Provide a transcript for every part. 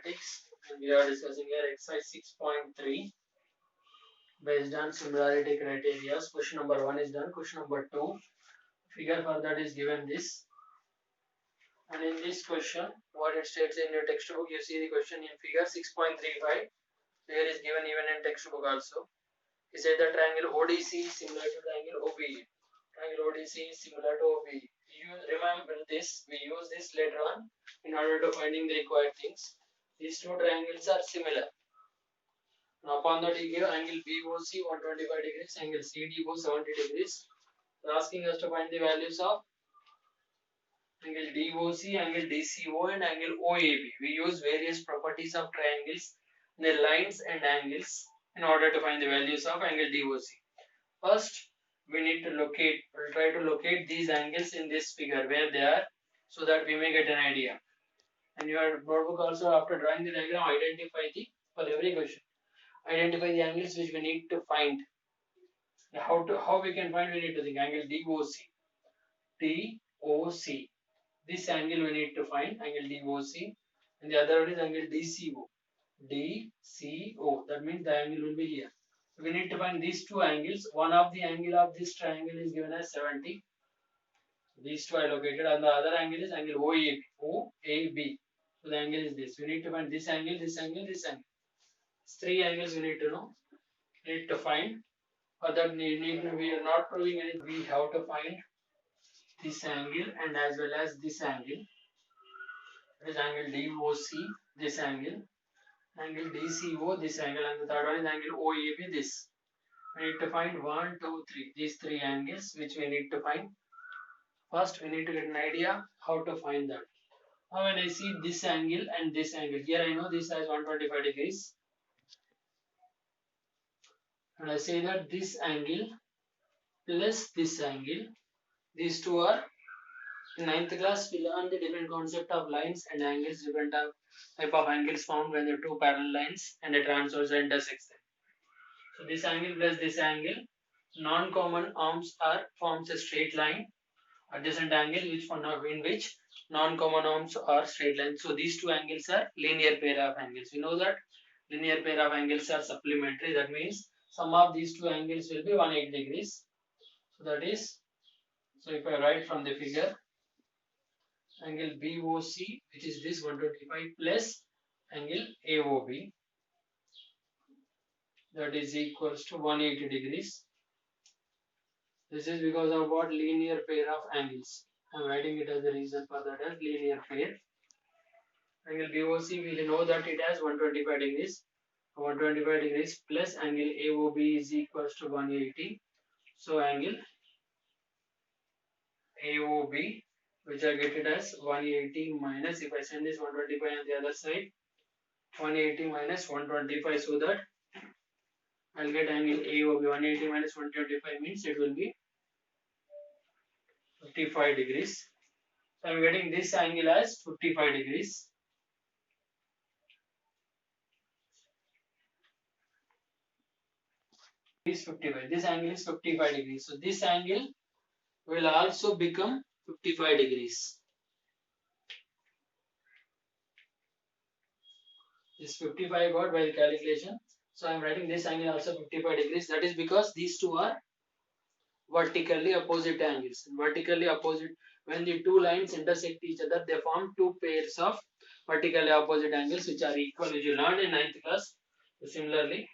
mathematics, and we are discussing here exercise 6.3 based on similarity criteria. Question number 1 is done. Question number 2, figure for that is given this. And in this question, what it states in your textbook, you see the question in figure 6.35. Here is given even in textbook also. He said the triangle ODC is similar to triangle OBE. Triangle ODC is similar to OBE. You remember this, we use this later on in order to finding the required things. These two triangles are similar. Now upon that he gave angle BOC 125 degrees, angle CDO 70 degrees. So asking us to find the values of angle DOC, angle DCO and angle OAB. We use various properties of triangles, their lines and angles in order to find the values of angle DOC. First, we need to locate, we'll try to locate these angles in this figure where they are so that we may get an idea. And your notebook also, after drawing the diagram, identify the, for every question, identify the angles which we need to find. How we can find, we need to think angle DOC. This angle we need to find, angle DOC, and the other one is angle DCO. That means the angle will be here. We need to find these two angles. One of the angle of this triangle is given as 70. These two are located, and the other angle is angle OAB. So the angle is this. We need to find this angle, this angle, this angle. Three angles we need to know. Need to find. For that we are not proving anything. We have to find this angle and as well as this angle. That is angle DOC, this angle. Angle DCO, this angle, and the third one is angle OAB, this. We need to find 1, 2, 3. These three angles which we need to find. First, we need to get an idea how to find that. Now, when I see this angle and this angle, here I know this has 125 degrees. And I say that this angle plus this angle, these two are, in 9th class, we learn the different concept of lines and angles, different type of angles found when the two parallel lines and a transverse intersects them. So this angle plus this angle, non-common arms forms a straight line. Adjacent angle in which non-common arms are straight lines. So these two angles are linear pair of angles. We know that linear pair of angles are supplementary. That means sum of these two angles will be 180 degrees. So that is, so if I write from the figure, angle BOC, which is this 125 plus angle AOB, that is equals to 180 degrees. This is because of what? Linear pair of angles. I am writing it as a reason for that as linear pair. Angle BOC, we know that it has 125 degrees. 125 degrees plus angle AOB is equals to 180. So angle AOB, which I get it as 180 minus, if I send this 125 on the other side, 180 minus 125, so that I'll get angle AOB. 180 minus 125 means it will be 55 degrees. So I'm getting this angle as 55 degrees. Is 55. This angle is 55 degrees. So this angle will also become 55 degrees. This 55 got by the calculation. So I am writing this angle also 55 degrees. That is because these two are vertically opposite angles. Vertically opposite, when the two lines intersect each other, they form two pairs of vertically opposite angles which are equal, which you learned in 9th class. So similarly,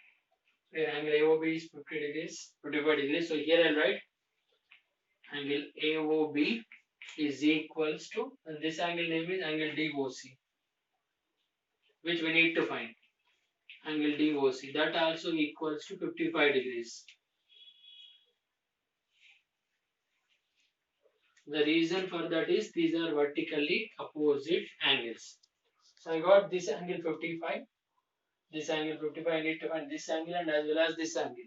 where angle AOB is 50 degrees, 55 degrees. So here I'll write angle AOB is equals to, and this angle name is angle DOC, which we need to find. Angle DOC, that also equals to 55 degrees. The reason for that is these are vertically opposite angles. So I got this angle 55. This angle 55, I need to find this angle and as well as this angle.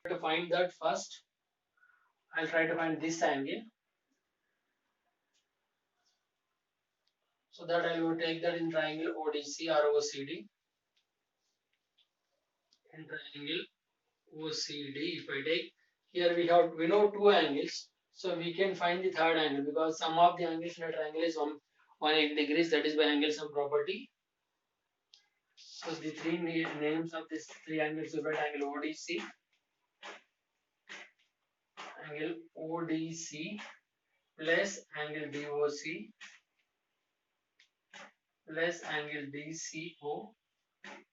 To find that first, I'll try to find this angle. So that I will take that in triangle ODC or OCD. In triangle OCD, if I take, here we know two angles, so we can find the third angle because sum of the angles in a triangle is 180 degrees, that is by angle sum property. So the three names of these three angles will be angle ODC, angle ODC plus angle DOC plus angle DCO,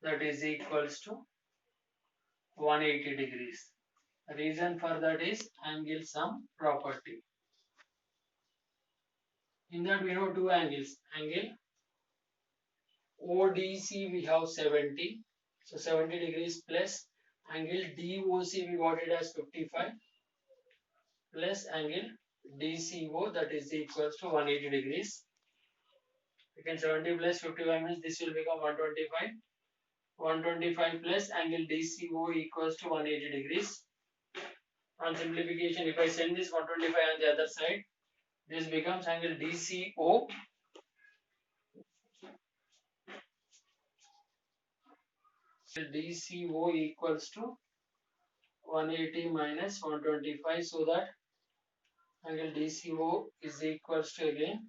that is equals to 180 degrees. The reason for that is angle sum property. In that we know two angles. Angle ODC we have 70. So 70 degrees plus angle DOC we got it as 55 plus angle DCO, that is equals to 180 degrees. Again 70 plus 55 means this will become 125. 125 plus angle DCO equals to 180 degrees. On simplification, if I send this 125 on the other side, this becomes angle DCO. DCO equals to 180 minus 125, so that angle DCO is equals to again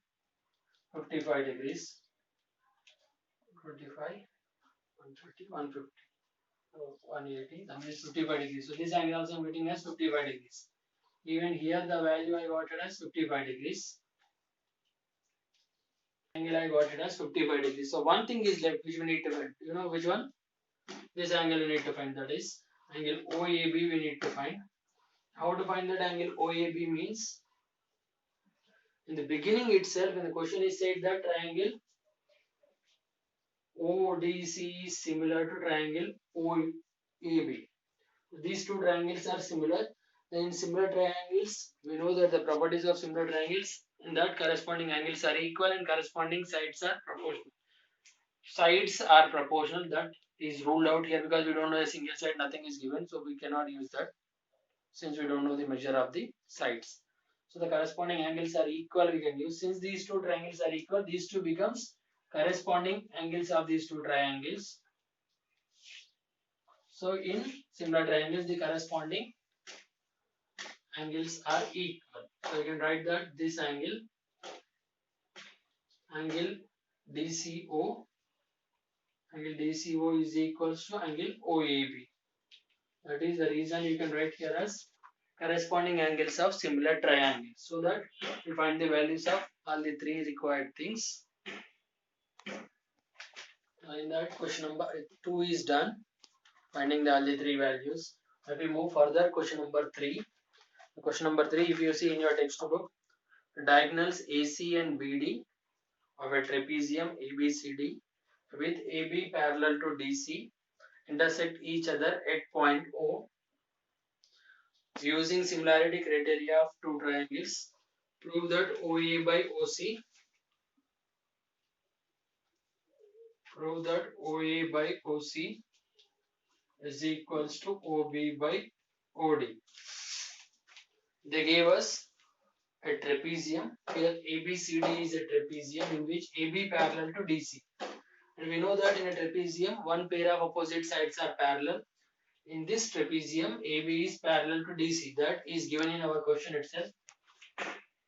55 degrees. 25, 130, 150, 180, that means 55 degrees. So this angle also I am getting as 55 degrees. Even here the value I got it as 55 degrees. Angle I got it as 55 degrees. So one thing is left which we need to find. You know which one? This angle we need to find, that is angle OAB we need to find. How to find that angle OAB means, in the beginning itself when the question is said that triangle ODC is similar to triangle OAB. These two triangles are similar. Then in similar triangles, we know that the properties of similar triangles, in that corresponding angles are equal and corresponding sides are proportional. Sides are proportional, that is ruled out here because we don't know a single side, nothing is given, so we cannot use that since we don't know the measure of the sides. So the corresponding angles are equal we can use. Since these two triangles are equal, these two becomes corresponding angles of these two triangles. So in similar triangles, the corresponding angles are equal. So you can write that this angle DCO is equals to angle OAB. That is the reason you can write here as corresponding angles of similar triangles, so that you find the values of all the three required things. In that question number 2 is done, finding all the three values. Let me move further. Question number 3. Question number 3, if you see in your textbook, diagonals AC and BD of a trapezium ABCD with AB parallel to DC intersect each other at point O. Using similarity criteria of two triangles, prove that OA by OC is equals to OB by OD. They gave us a trapezium. Here ABCD is a trapezium in which AB parallel to DC. And we know that in a trapezium, one pair of opposite sides are parallel. In this trapezium, AB is parallel to DC. That is given in our question itself.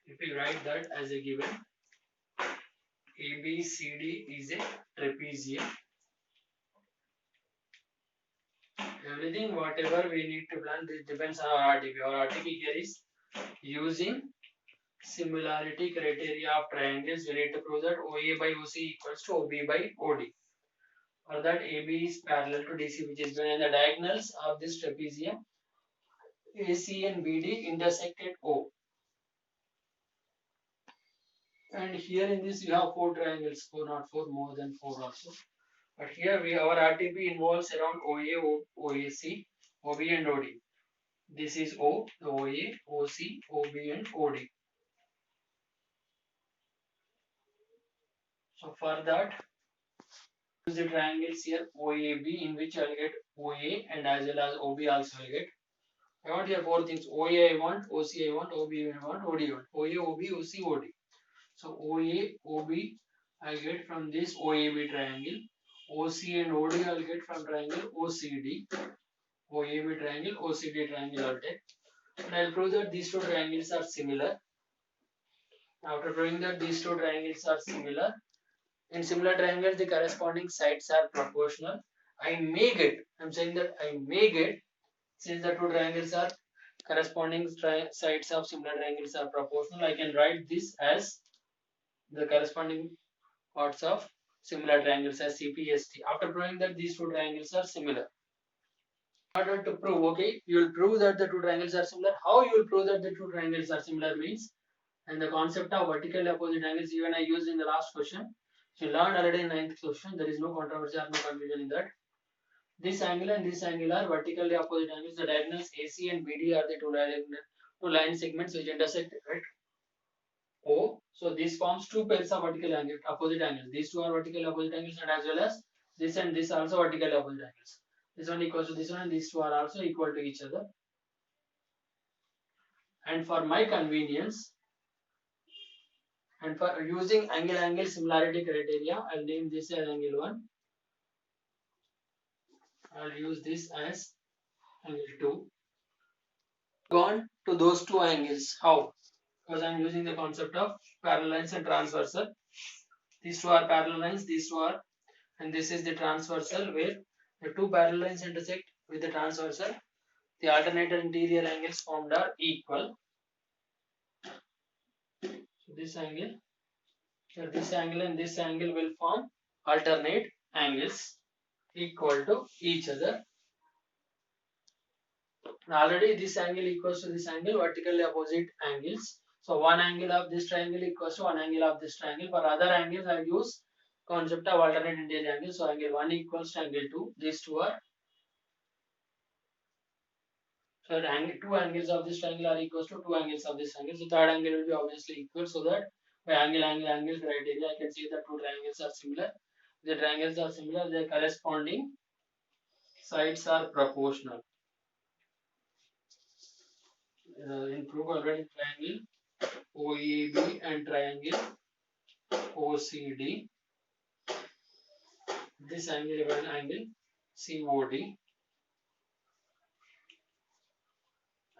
If we write that as a given, ABCD is a trapezium. Everything, whatever we need to plan, this depends on our RTP. Our RTP here is using similarity criteria of triangles. We need to prove that OA by OC equals to OB by OD. Or that AB is parallel to DC, which is given in the diagonals of this trapezium. AC and BD intersect at O. And here in this you have 4 triangles, 4 not 4, more than 4 also. But here our RTP involves around OA, OAC, OB and OD. This is O, the OA, OC, OB and OD. So for that, use the triangles here OAB, in which I will get OA and as well as OB also I will get. I want here 4 things. OA I want, OC I want, OB I want, OD I want. OA, OB, OC, OD. So OA, OB I get from this OAB triangle. OC and OD I will get from triangle OCD. OAB triangle, OCD triangle I will take. And I will prove that these two triangles are similar. After proving that these two triangles are similar, in similar triangles the corresponding sides are proportional. I'm saying that I may get, since the two triangles are corresponding sides of similar triangles are proportional, I can write this as the corresponding parts of similar triangles as CPST. After proving that these two triangles are similar. In order to prove, okay, you will prove that the two triangles are similar. How you will prove that the two triangles are similar means, and the concept of vertically opposite angles even I used in the last question. So you learned already in 9th question. There is no controversy or no confusion in that. This angle and this angle are vertically opposite angles. The diagonals AC and BD are the two line segments which intersect at O. So this forms two pairs of vertical angles, opposite angles. These two are vertical opposite angles, and as well as this and this also vertical opposite angles. This one equals to this one, and these two are also equal to each other. And for my convenience, and for using angle similarity criteria, I'll name this as angle 1. I'll use this as angle 2. Gone to those two angles. How? Because I'm using the concept of parallel lines and transversal. These two are parallel lines, these two are, and this is the transversal where the two parallel lines intersect with the transversal. The alternated interior angles formed are equal. So this angle, here this angle and this angle will form alternate angles equal to each other. And already this angle equals to this angle, vertically opposite angles. So one angle of this triangle equals to one angle of this triangle. For other angles, I use concept of alternate interior angles. So angle 1 equals to angle 2. These two are, so two angles of this triangle are equals to two angles of this angle. So third angle will be obviously equal. So that by angle criteria, I can see that two triangles are similar. The triangles are similar. Their corresponding sides are proportional. In proof already, triangle OAB and triangle OCD. This angle is angle COD.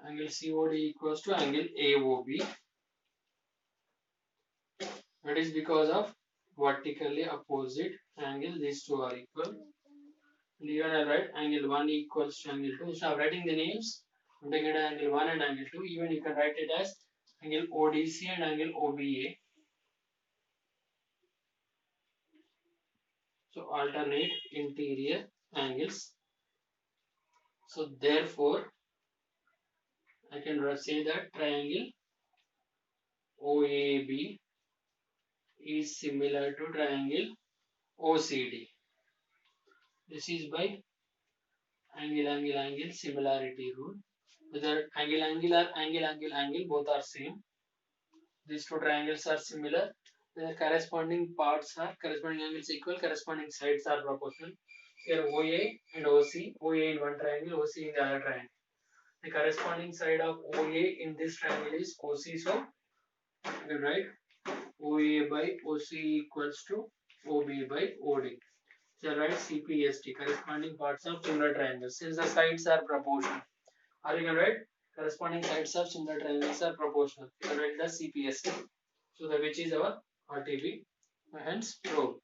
Angle COD equals to angle AOB. That is because of vertically opposite angle. These two are equal. And even I write angle 1 equals to angle 2. Instead of writing the names, I'm taking angle 1 and angle 2. Even you can write it as angle ODC and angle OBA. So alternate interior angles. So therefore, I can say that triangle OAB is similar to triangle OCD. This is by angle similarity rule. Whether angle or angle both are same. These two triangles are similar. The corresponding parts are corresponding angles equal, corresponding sides are proportional. Here OA and OC, OA in one triangle, OC in the other triangle. The corresponding side of OA in this triangle is OC, so you can write OA by OC equals to OB by OD. So write CPST, corresponding parts of similar triangles, since the sides are proportional. Or you can write corresponding sides of similar triangles are proportional. You can write the CPST. So the which is our RTB, hence proved.